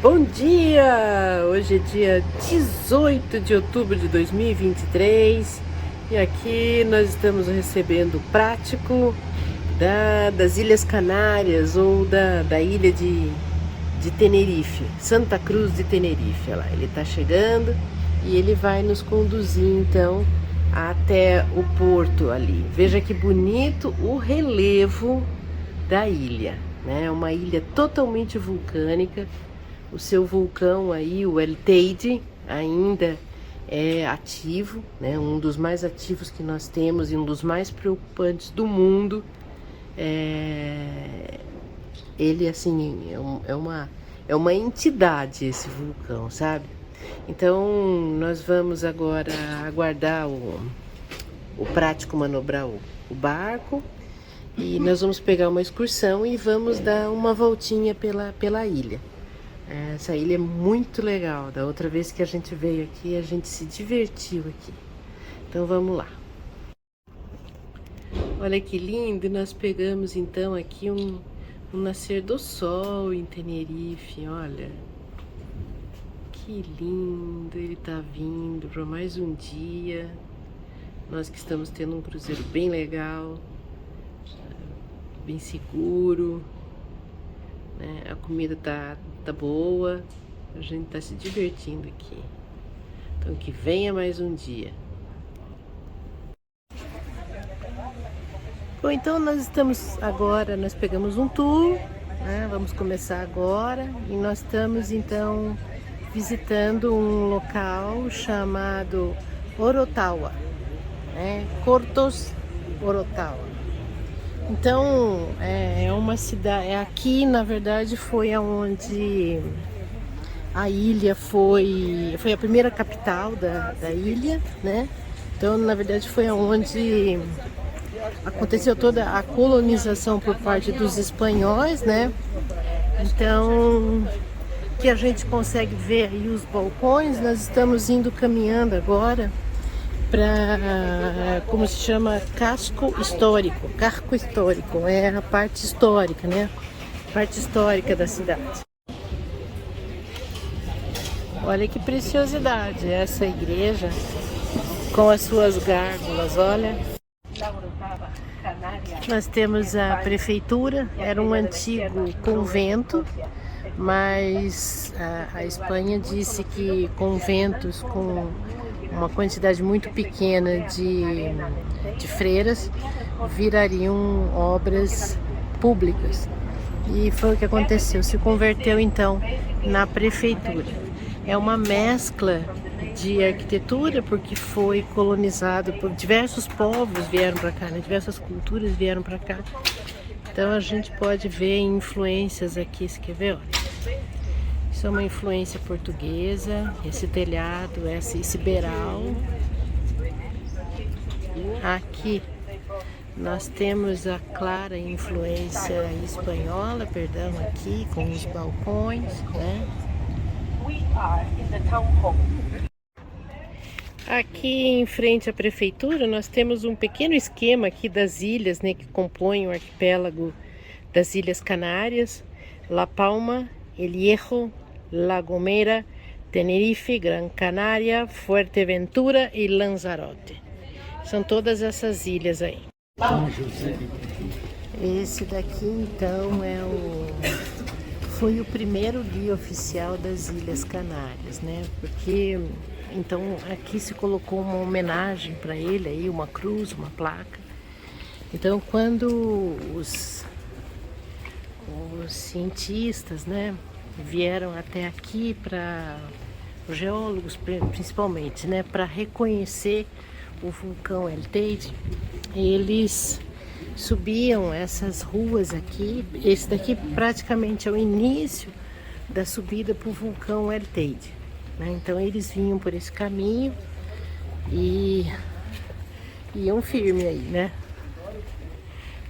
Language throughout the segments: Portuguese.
Bom dia! Hoje é dia 18 de outubro de 2023 e aqui nós estamos recebendo o prático das Ilhas Canárias ou da ilha de Tenerife, Santa Cruz de Tenerife. Olha lá, ele está chegando e ele vai nos conduzir então até o porto ali. Veja que bonito o relevo da ilha, né? É uma ilha totalmente vulcânica. O seu vulcão aí, o El Teide, ainda é ativo, né? Um dos mais ativos que nós temos e um dos mais preocupantes do mundo. Ele, assim, é uma entidade esse vulcão, sabe? Então, nós vamos agora aguardar o prático manobrar o barco e nós vamos pegar uma excursão e vamos dar uma voltinha pela ilha. Essa ilha é muito legal. Da outra vez que a gente veio aqui, a gente se divertiu aqui. Então vamos lá. Olha que lindo, nós pegamos então aqui um nascer do sol em Tenerife, olha. Que lindo, ele tá vindo para mais um dia. Nós que estamos tendo um cruzeiro bem legal, bem seguro. A comida tá boa, a gente tá se divertindo aqui. Então que venha mais um dia. Bom, então nós pegamos um tour, né? Vamos começar agora e nós estamos então visitando um local chamado Orotawa, né? Cortos Orotawa. Então, é uma cidade, aqui na verdade foi aonde a ilha foi a primeira capital da ilha, né? Então, na verdade foi aonde aconteceu toda a colonização por parte dos espanhóis, né? Então, que a gente consegue ver aí os balcões, nós estamos caminhando agora para, como se chama, casco histórico, é a parte histórica, né? Parte histórica da cidade. Olha que preciosidade essa igreja com as suas gárgulas, olha. Nós temos a prefeitura, era um antigo convento, mas a Espanha disse que conventos com uma quantidade muito pequena de freiras virariam obras públicas. E foi o que aconteceu, se converteu então na prefeitura. É uma mescla de arquitetura, porque foi colonizado por diversos povos vieram para cá, né? Diversas culturas vieram para cá. Então a gente pode ver influências aqui, você quer ver? Olha. Isso é uma influência portuguesa, esse telhado, esse beiral. Aqui nós temos a clara influência espanhola, aqui com os balcões, né? Aqui em frente à prefeitura nós temos um pequeno esquema aqui das ilhas, né, que compõem o arquipélago das Ilhas Canárias, La Palma, El Hierro, La Gomera, Tenerife, Gran Canaria, Fuerteventura e Lanzarote. São todas essas ilhas aí. Esse daqui então foi o primeiro guia oficial das Ilhas Canárias, né? Porque então aqui se colocou uma homenagem para ele aí, uma cruz, uma placa. Então quando os cientistas, né, vieram até aqui, para os geólogos principalmente, né, para reconhecer o vulcão El Teide, eles subiam essas ruas aqui. Esse daqui praticamente é o início da subida para o vulcão El Teide, né? Então eles vinham por esse caminho e iam firme aí, né?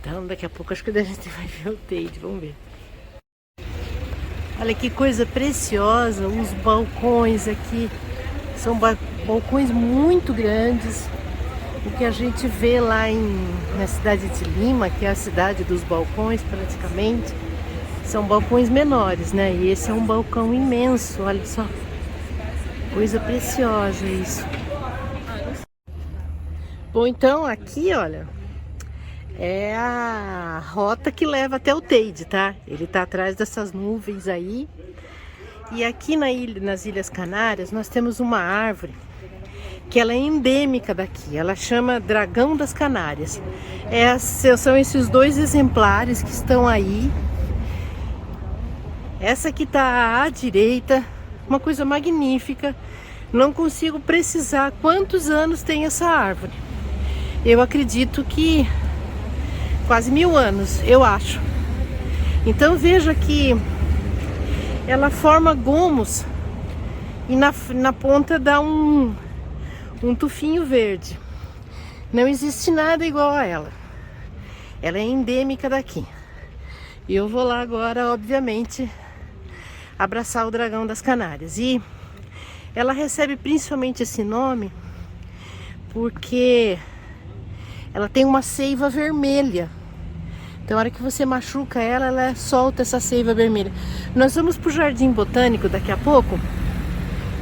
Então daqui a pouco acho que a gente vai ver o Teide, vamos ver. Olha que coisa preciosa, os balcões aqui são balcões muito grandes. O que a gente vê lá na cidade de Lima, que é a cidade dos balcões praticamente, são balcões menores, né? E esse é um balcão imenso, olha só. Coisa preciosa isso. Bom, então aqui, olha, é a rota que leva até o Teide, tá? Ele tá atrás dessas nuvens aí. E aqui na ilha, nas Ilhas Canárias, nós temos uma árvore que ela é endêmica daqui. Ela chama Dragão das Canárias. São esses dois exemplares que estão aí. Essa aqui tá à direita, uma coisa magnífica. Não consigo precisar quantos anos tem essa árvore. Eu acredito que quase 1000 anos, eu acho. Então veja que ela forma gomos e na ponta dá um tufinho verde. Não existe nada igual a ela. Ela é endêmica daqui. E eu vou lá agora, obviamente, abraçar o Dragão das Canárias. E ela recebe principalmente esse nome porque ela tem uma seiva vermelha. Então, na hora que você machuca ela, ela solta essa seiva vermelha. Nós vamos pro Jardim Botânico daqui a pouco.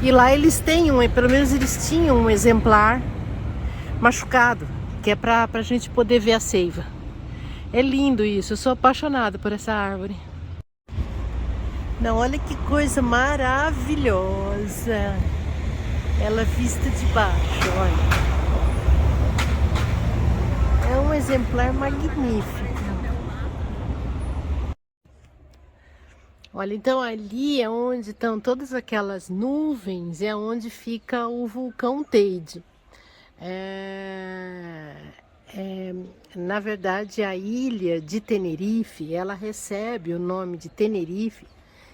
E lá eles têm pelo menos eles tinham um exemplar machucado, que é pra gente poder ver a seiva. É lindo isso, eu sou apaixonada por essa árvore. Não, olha que coisa maravilhosa. Ela vista de baixo, olha. É um exemplar magnífico. Olha, então ali é onde estão todas aquelas nuvens, é onde fica o vulcão Teide. Na verdade, a ilha de Tenerife, ela recebe o nome de Tenerife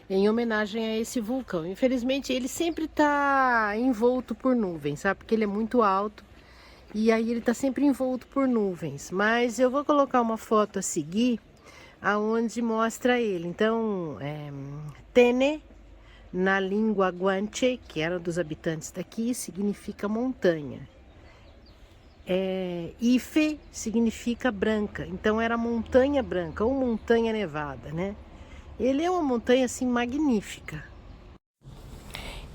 em homenagem a esse vulcão. Infelizmente, ele sempre está envolto por nuvens, sabe? Porque ele é muito alto e aí ele está sempre envolto por nuvens. Mas eu vou colocar uma foto a seguir aonde mostra ele. Então, Tene, na língua guanche, que era dos habitantes daqui, significa montanha. Ife significa branca, então era montanha branca ou montanha nevada, né? Ele é uma montanha assim magnífica.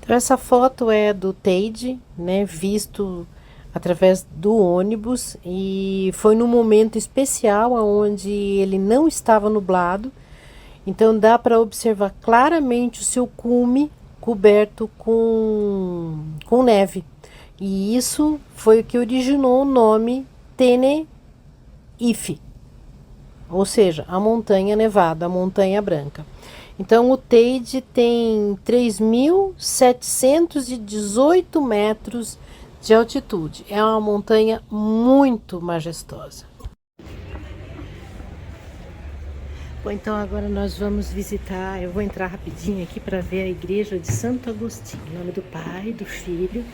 Então essa foto é do Teide, né? Visto através do ônibus e foi num momento especial onde ele não estava nublado, então dá para observar claramente o seu cume coberto com neve. E isso foi o que originou o nome Tenerife, ou seja, a montanha nevada, a montanha branca. Então o Teide tem 3.718 metros de altitude. É uma montanha muito majestosa. Bom, então agora nós vamos visitar, eu vou entrar rapidinho aqui para ver a igreja de Santo Agostinho. Em nome do Pai, do Filho,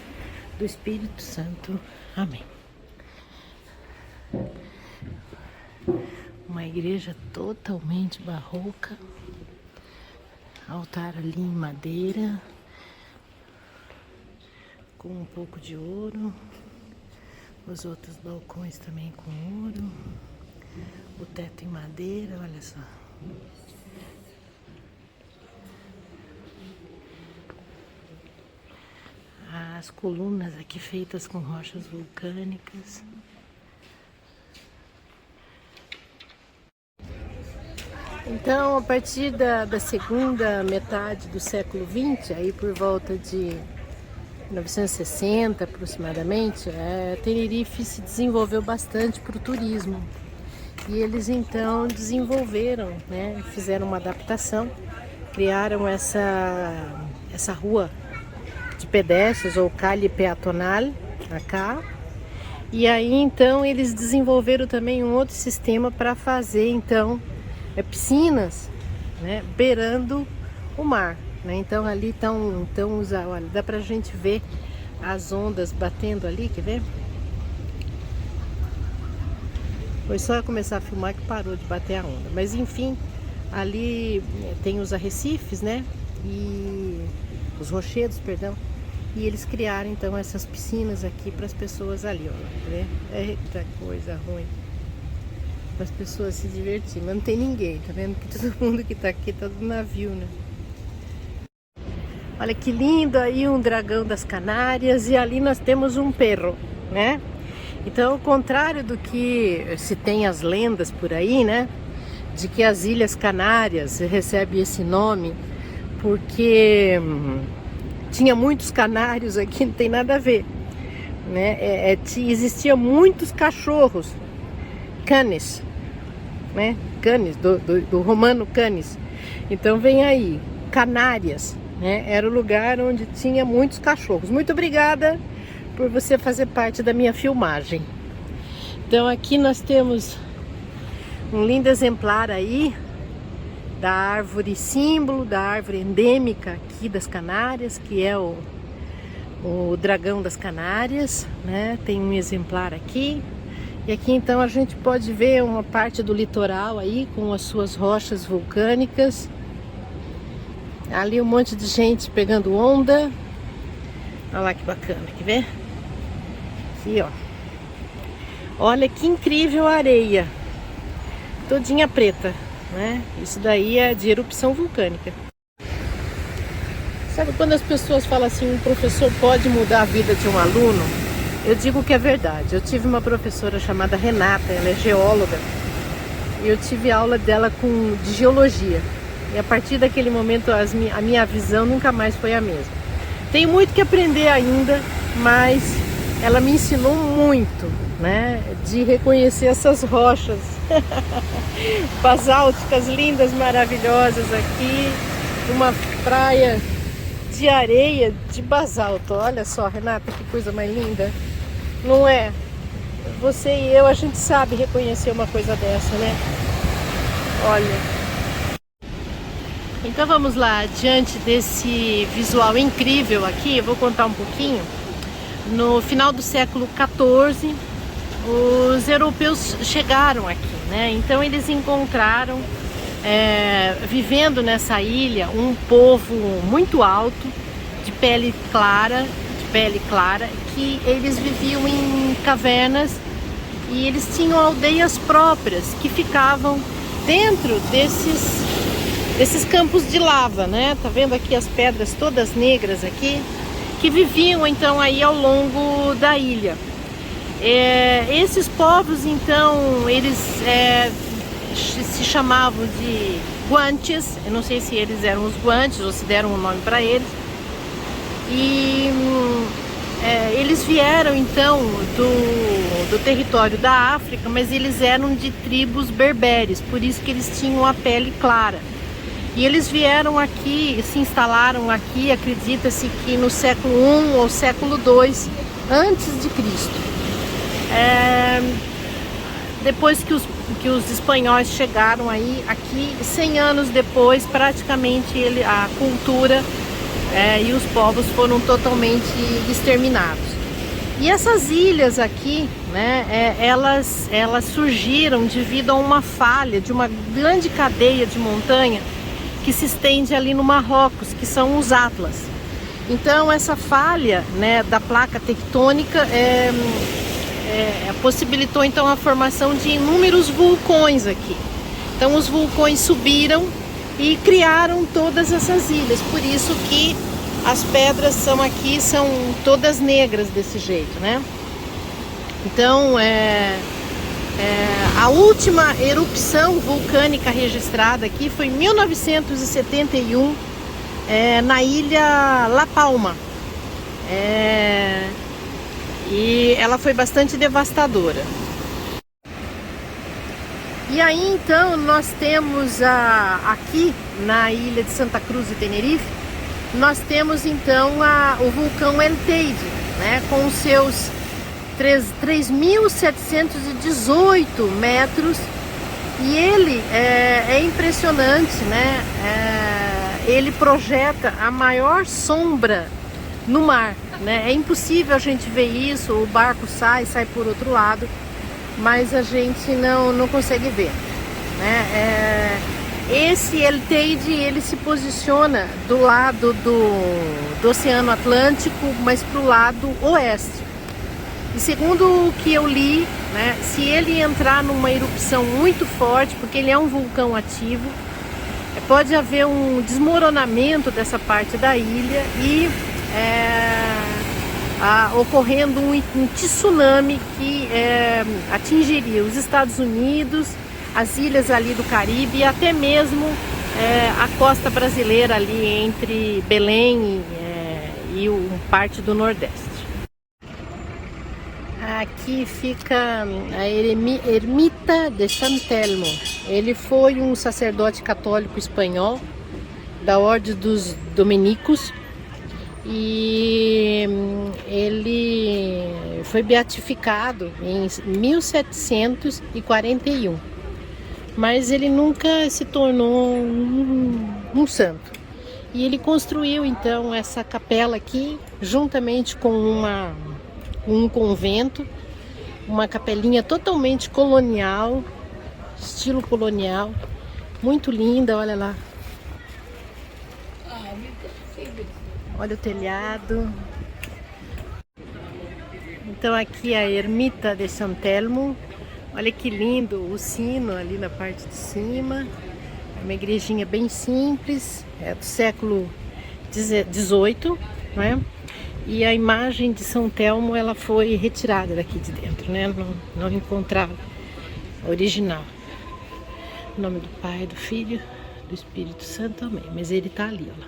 do Espírito Santo. Amém. Uma igreja totalmente barroca. Altar ali em madeira, com um pouco de ouro. Os outros balcões também com ouro. O teto em madeira, olha só. As colunas aqui feitas com rochas vulcânicas. Então, a partir da segunda metade do século XX, aí por volta de 1960 aproximadamente, Tenerife se desenvolveu bastante para o turismo. E eles então desenvolveram, né, fizeram uma adaptação, criaram essa rua de pedestres ou calle peatonal cá. E aí então eles desenvolveram também um outro sistema para fazer então piscinas, né, beirando o mar, né? Então ali estão olha, dá pra gente ver as ondas batendo ali, quer ver? Foi só eu começar a filmar que parou de bater a onda, mas enfim, ali tem os arrecifes, né, e os rochedos, perdão, e eles criaram então essas piscinas aqui para as pessoas ali, ó, né? Eita coisa ruim. para as pessoas se divertirem, mas não tem ninguém, tá vendo? Que todo mundo que tá aqui tá do navio, né? Olha que lindo aí um dragão das Canárias e ali nós temos um perro, né? Então, ao contrário do que se tem as lendas por aí, né? De que as Ilhas Canárias recebem esse nome porque tinha muitos canários aqui, não tem nada a ver, né? Existia muitos cachorros, canis, né? Canis, do romano canis. Então vem aí, Canárias, né? Era o lugar onde tinha muitos cachorros. Muito obrigada por você fazer parte da minha filmagem. Então aqui nós temos um lindo exemplar aí da árvore símbolo, da árvore endêmica aqui das Canárias, que é o dragão das Canárias, né? Tem um exemplar aqui. E aqui então a gente pode ver uma parte do litoral aí com as suas rochas vulcânicas. Ali um monte de gente pegando onda. Olha lá que bacana, quer ver? Aqui, ó. Olha que incrível a areia. Todinha preta, né? Isso daí é de erupção vulcânica. Sabe quando as pessoas falam assim, um professor pode mudar a vida de um aluno? Eu digo que é verdade. Eu tive uma professora chamada Renata, ela é geóloga, e eu tive aula dela de geologia. E a partir daquele momento a minha visão nunca mais foi a mesma. Tenho muito que aprender ainda, mas ela me ensinou muito, né? De reconhecer essas rochas basálticas lindas, maravilhosas aqui, uma praia de areia de basalto. Olha só, Renata, que coisa mais linda, não é? Você e eu, a gente sabe reconhecer uma coisa dessa, né? Olha. Então vamos lá, diante desse visual incrível aqui, eu vou contar um pouquinho. No final do século XIV, os europeus chegaram aqui, né? Então eles encontraram, vivendo nessa ilha, um povo muito alto, de pele clara, que eles viviam em cavernas e eles tinham aldeias próprias que ficavam dentro desses campos de lava, né? Tá vendo aqui as pedras todas negras aqui, que viviam então aí ao longo da ilha. Esses povos então, eles se chamavam de guanches. Eu não sei se eles eram os guanches ou se deram um nome para eles. E eles vieram então do território da África, mas eles eram de tribos berberes, por isso que eles tinham a pele clara. E eles vieram aqui, se instalaram aqui, acredita-se que no século I ou século II antes de Cristo. Depois que os espanhóis chegaram aí, aqui 100 anos depois, praticamente a cultura e os povos foram totalmente exterminados. E essas ilhas aqui, né, elas surgiram devido a uma falha de uma grande cadeia de montanha que se estende ali no Marrocos, que são os Atlas. Então essa falha, né, da placa tectônica possibilitou então a formação de inúmeros vulcões aqui. Então os vulcões subiram e criaram todas essas ilhas, por isso que as pedras são todas negras desse jeito, né? Então a última erupção vulcânica registrada aqui foi em 1971, na ilha La Palma, e ela foi bastante devastadora. E aí então nós temos aqui na ilha de Santa Cruz de Tenerife, nós temos então o vulcão El Teide, né, com os seus 3.718 metros, e ele é impressionante, né? Ele projeta a maior sombra no mar, né? É impossível a gente ver isso, o barco sai por outro lado, mas a gente não consegue ver, né? Esse El Teide, ele se posiciona do lado do Oceano Atlântico, mas para o lado oeste. E segundo o que eu li, né, se ele entrar numa erupção muito forte, porque ele é um vulcão ativo, pode haver um desmoronamento dessa parte da ilha e ocorrendo um tsunami que atingiria os Estados Unidos, as ilhas ali do Caribe e até mesmo a costa brasileira ali entre Belém e parte do Nordeste. Aqui fica a Ermita de San Telmo. Ele foi um sacerdote católico espanhol da Ordem dos Dominicos e ele foi beatificado em 1741, mas ele nunca se tornou um santo. E ele construiu então essa capela aqui, juntamente com um convento, uma capelinha totalmente colonial, estilo colonial, muito linda, olha lá. Olha o telhado. Então aqui a Ermita de San Telmo. Olha que lindo o sino ali na parte de cima. É uma igrejinha bem simples, é do século XVIII, né? E a imagem de São Telmo, ela foi retirada daqui de dentro, né? Não encontraram a original. Em nome do Pai, do Filho, do Espírito Santo, amém. Mas ele tá ali, ó lá.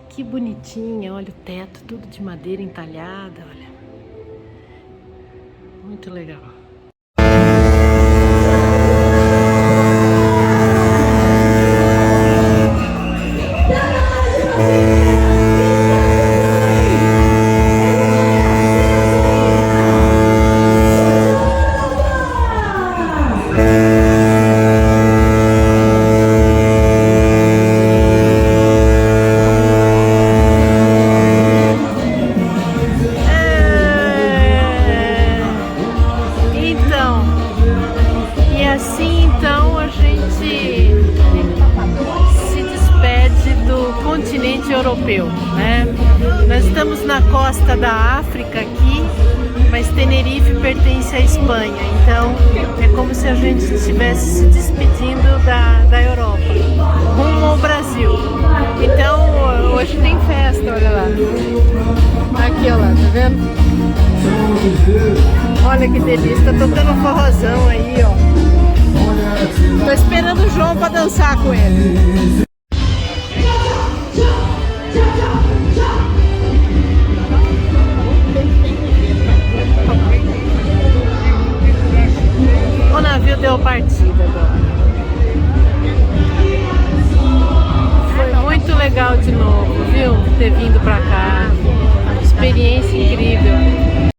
Que bonitinha, olha o teto, tudo de madeira entalhada, olha. Muito legal. Europeu, né? Nós estamos na costa da África aqui, mas Tenerife pertence à Espanha, então é como se a gente estivesse se despedindo da Europa, rumo ao Brasil. Então hoje tem festa, olha lá. Aqui, olha lá, tá vendo? Olha que delícia, tá tocando um forrozão aí, ó. Tô esperando o João pra dançar com ele. O navio deu partida agora. Foi muito legal de novo, viu? Ter vindo pra cá.